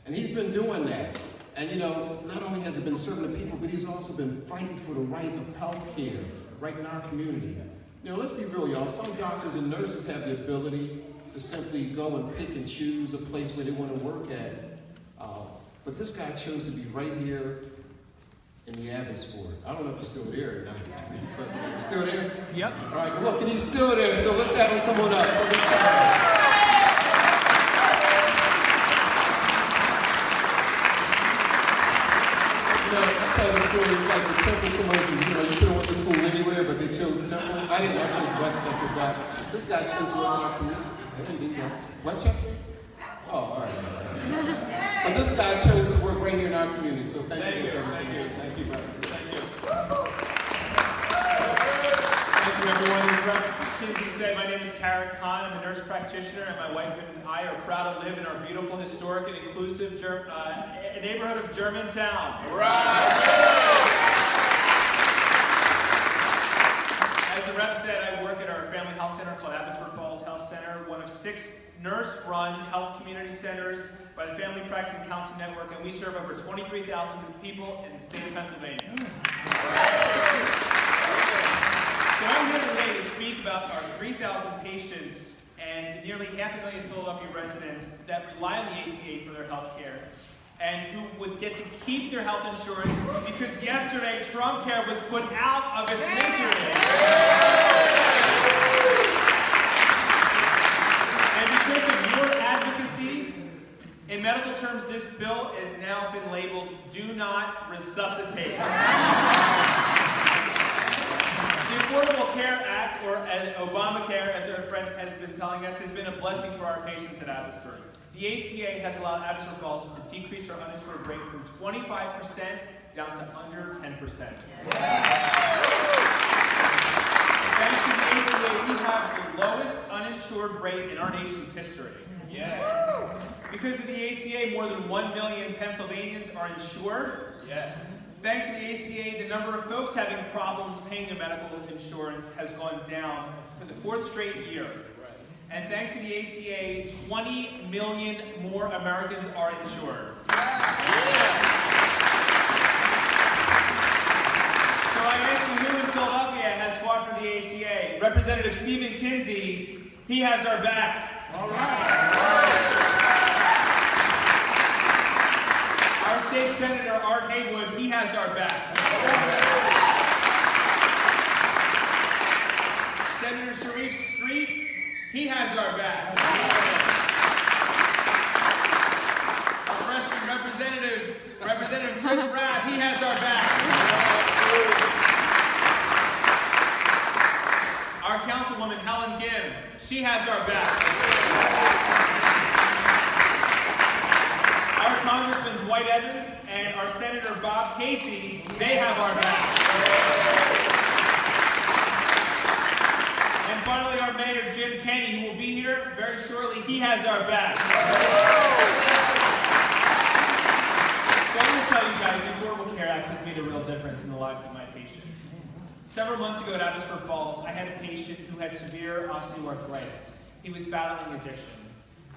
And he's been doing that. And not only has he been serving the people, but he's also been fighting for the right of health care right in our community. Let's be real, y'all. Some doctors and nurses have the ability to simply go and pick and choose a place where they want to work at. But this guy chose to be right here in the Abbotsford. I don't know if he's still there or not. But he's still there? Yep. All right, look, and he's still there, so let's have him come on up. I tell the story, it's like the Temple commercial. You could have went to school anywhere, but they chose Temple. I didn't know I chose Westchester, but this guy chose to work in our community. Hey, there you go. Westchester? Oh, all right. But this guy chose to work right here in our community, so thank you. Thank you, brother. Thank you. Thank you, everyone. As Kinsey said, my name is Tarik S. I'm a nurse practitioner, and my wife and I are proud to live in our beautiful, historic, and inclusive neighborhood of Germantown. As the rep said, I work at our family health center called Abbotsford Falls Health Center, one of 6 nurse-run health community centers by the Family Practice and Counseling Network, and we serve over 23,000 people in the state of Pennsylvania. So I'm here today to speak about our 3,000 patients and the nearly 500,000 Philadelphia residents that rely on the ACA for their health care, and who would get to keep their health insurance because yesterday Trump Care was put out of its misery. And because of your advocacy, in medical terms, this bill has now been labeled "Do Not Resuscitate." The Affordable Care Act, or Obamacare, as our friend has been telling us, has been a blessing for our patients at Abbotsford. The ACA has allowed Abbotsford Falls to decrease our uninsured rate from 25% down to under 10%. Thanks to the ACA, we have the lowest uninsured rate in our nation's history. Yeah. Because of the ACA, more than 1 million Pennsylvanians are insured. Yeah. Thanks to the ACA, the number of folks having problems paying their medical insurance has gone down for the 4th straight year. And thanks to the ACA, 20 million more Americans are insured. So I ask you, who in Philadelphia has fought for the ACA? Representative Kinsey, he has our back. All right. Our state senator, Haywood, he has our back. Senator Sharif Street, he has our back. Our freshman Representative Rabb, he has our back. Our Councilwoman Gym, she has our back. Our Congressman Dwight Evans and our Senator Bob Casey, they have our back. And finally, our Mayor Kenney, who will be here very shortly, he has our back. So I'm going to tell you guys, the Affordable Care Act has made a real difference in the lives of my patients. Several months ago at Abbotsford Falls, I had a patient who had severe osteoarthritis. He was battling addiction.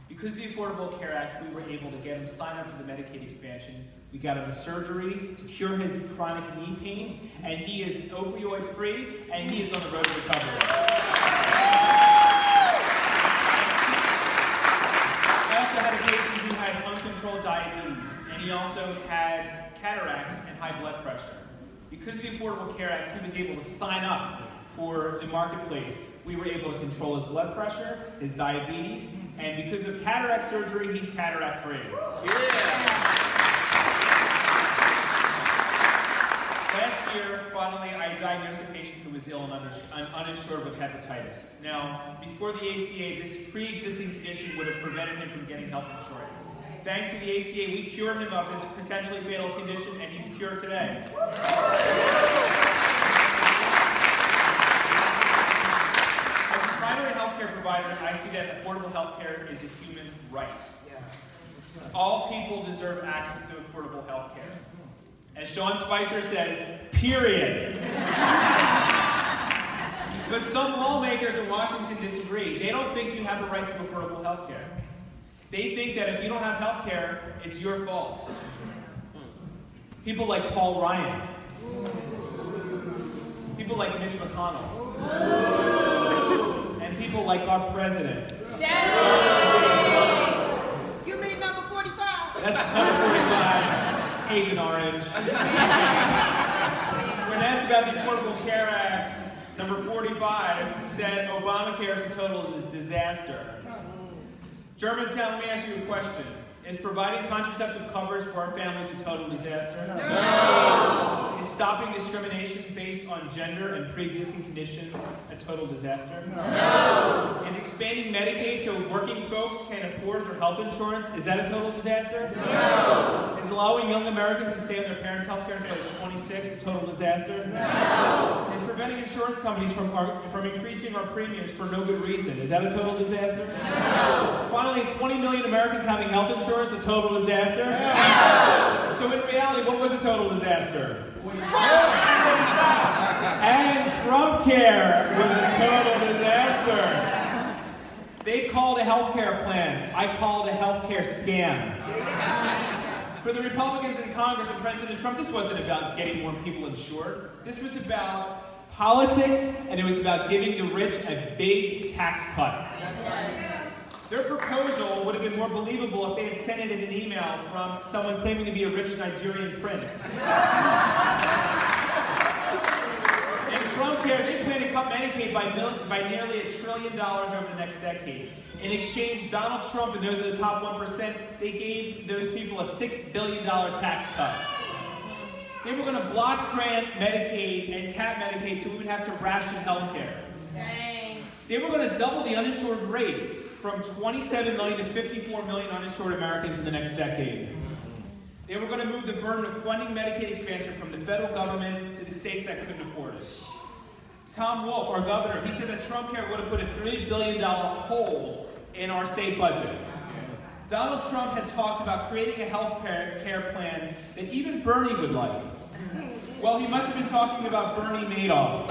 Because of the Affordable Care Act, we were able to get him signed up for the Medicaid expansion. We got him a surgery to cure his chronic knee pain, and he is opioid-free, and he is on the road to recovery. I also had a patient who had uncontrolled diabetes, and he also had cataracts and high blood pressure. Because of the Affordable Care Act, he was able to sign up for the marketplace. We were able to control his blood pressure, his diabetes, and because of cataract surgery, he's cataract free. Last year, finally, I diagnosed a patient who was ill and uninsured with hepatitis. Now, before the ACA, this pre-existing condition would have prevented him from getting health insurance. Thanks to the ACA, we cured him of this potentially fatal condition, and he's cured today. Primary healthcare provider, I see that affordable healthcare is a human right. All people deserve access to affordable healthcare. As Sean Spicer says, period. But some lawmakers in Washington disagree. They don't think you have a right to affordable healthcare. They think that if you don't have health care, it's your fault. People like Paul Ryan. People like Mitch McConnell. And people like our president. You mean number 45? That's number 45, Agent Orange. When asked about the Affordable Care Act, number 45 said Obamacare is a total disaster. Germantown, let me ask you a question. Is providing contraceptive coverage for our families a total disaster? No. Is stopping discrimination based on gender and pre-existing conditions a total disaster? No. Is expanding Medicaid so working folks can afford their health insurance, is that a total disaster? No. Is allowing young Americans to stay on their parents' health care until age 26 a total disaster? No. Is preventing insurance companies from increasing our premiums for no good reason, is that a total disaster? No. Finally, is 20 million Americans having health insurance a total disaster? No. So in reality, what was a total disaster? And Trump care was a total disaster. They called a health care plan. I call it a health care scam. For the Republicans in Congress and President Trump, this wasn't about getting more people insured. This was about politics, and it was about giving the rich a big tax cut. Their proposal would have been more believable if they had sent it in an email from someone claiming to be a rich Nigerian prince. In Trump care, they plan to cut Medicaid by nearly $1 trillion over the next decade. In exchange, Donald Trump and those of the top 1%, they gave those people a $6 billion tax cut. They were going to block grant Medicaid and cap Medicaid so we would have to ration health care. They were going to double the uninsured rate from 27 million to 54 million uninsured Americans in the next decade. They were going to move the burden of funding Medicaid expansion from the federal government to the states that couldn't afford it. Tom Wolf, our governor, he said that Trump care would have put a $3 billion hole in our state budget. Donald Trump had talked about creating a health care plan that even Bernie would like. Well, he must have been talking about Bernie Madoff.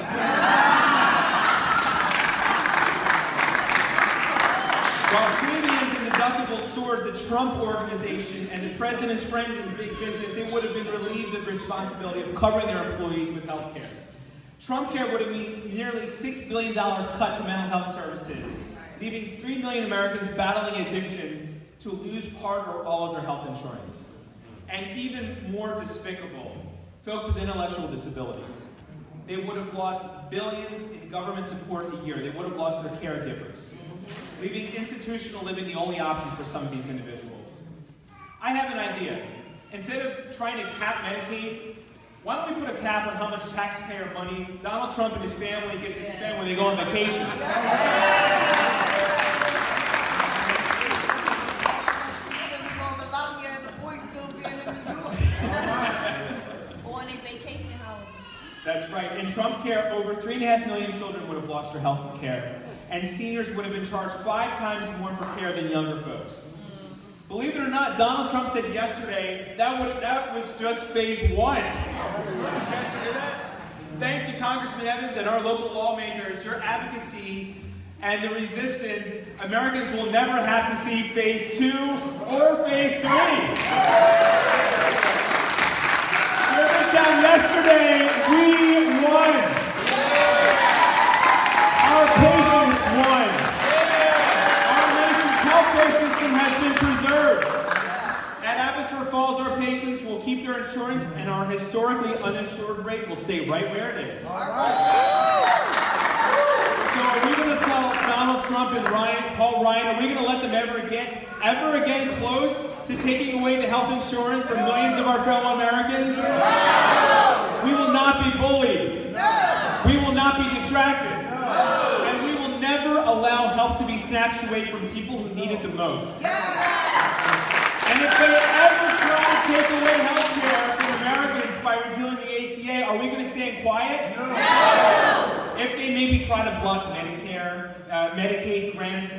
While premiums and deductibles soared, the Trump organization and the president's friends in big business, they would have been relieved of the responsibility of covering their employees with health care. Trump care would have meant nearly $6 billion cut to mental health services, leaving 3 million Americans battling addiction to lose part or all of their health insurance. And even more despicable, folks with intellectual disabilities. They would have lost billions in government support a year. They would have lost their caregivers, leaving institutional living the only option for some of these individuals. I have an idea. Instead of trying to cap Medicaid, why don't we put a cap on how much taxpayer money Donald Trump and his family get to spend when they go on vacation? That's right. In Trump care, over 3.5 million children would have lost their health care, and seniors would have been charged 5 times more for care than younger folks. Believe it or not, Donald Trump said yesterday that was just phase 1. You guys hear that? Thanks to Congressman Evans and our local lawmakers, your advocacy and the resistance, Americans will never have to see phase 2 or phase 3. Germantown yesterday, we won. Our patients won. Our nation's healthcare system has been preserved. At Abbotsford Falls, our patients will keep their insurance and our historically uninsured rate will stay right where it is. So are we going to tell Donald Trump and Paul Ryan, are we going to let them ever again close to taking away the health insurance from millions of our fellow Americans? No! We will not be bullied. No! We will not be distracted. No! And we will never allow help to be snatched away from people who need it the most. Yeah! And if they ever try to take away health care from Americans by repealing the ACA, are we going to stand quiet? No! If they maybe try to block Medicare, Medicaid grants,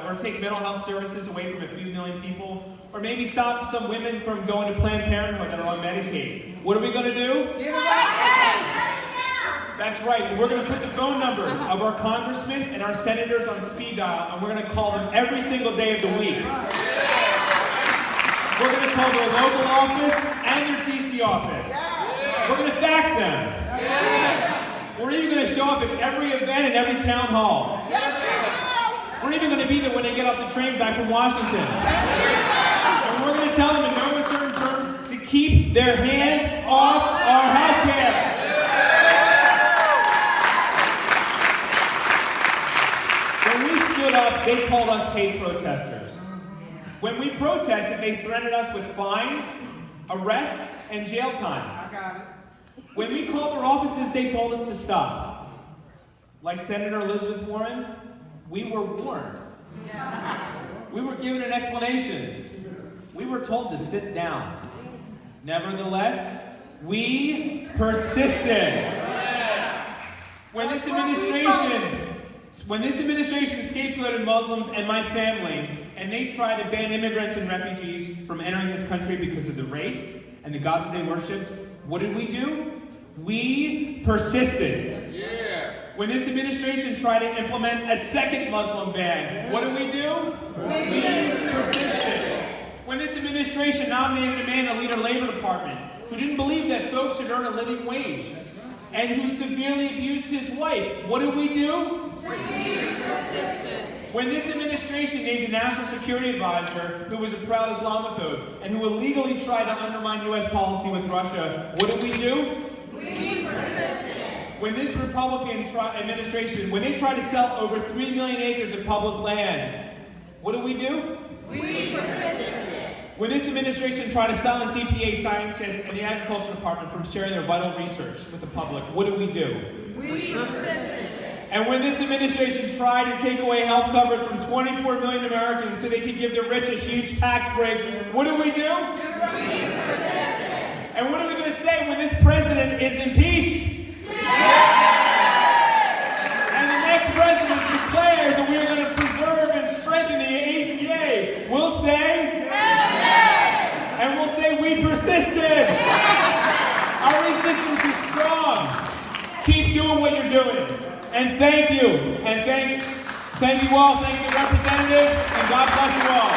or take mental health services away from a few million people, or maybe stop some women from going to Planned Parenthood that are on Medicaid, what are we going to do? That's right, and we're going to put the phone numbers of our congressmen and our senators on speed dial, and we're going to call them every single day of the week. We're going to call their local office and their DC office. We're going to fax them. We're even going to show up at every event and every town hall. We're even going to be there when they get off the train back from Washington. And we're going to tell them in no uncertain terms to keep their hands off our health care. When we stood up, they called us hate protesters. When we protested, they threatened us with fines, arrest, and jail time. I got it. When we called their offices, they told us to stop. Like Senator Elizabeth Warren, we were warned. We were given an explanation. We were told to sit down. Nevertheless, we persisted. When this administration scapegoated Muslims and my family, and they tried to ban immigrants and refugees from entering this country because of the race and the God that they worshipped, what did we do? We persisted. When this administration tried to implement a second Muslim ban, what did we do? We persisted. When this administration nominated a man to lead our labor department who didn't believe that folks should earn a living wage and who severely abused his wife, what did we do? We persisted. When this administration named a national security advisor who was a proud Islamophobe and who illegally tried to undermine U.S. policy with Russia, what did we do? We persisted. When this Republican administration, when they tried to sell over 3 million acres of public land, what did we do? We persisted. When this administration tried to silence EPA scientists and the Agriculture Department from sharing their vital research with the public, what did we do? We persisted. And when this administration tried to take away health coverage from 24 million Americans so they could give the rich a huge tax break, what do we do? We persisted. And what are we going to say when this president is impeached? And the next president declares that we are going to preserve and strengthen the ACA. We'll say, and we'll say we persisted. Our resistance is strong. Keep doing what you're doing. And thank you. And thank you all. Thank you, Representative. And God bless you all.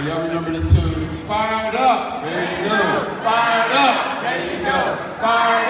Y'all remember this tune? Fired up, ready to go. Fired up, ready to go. Fired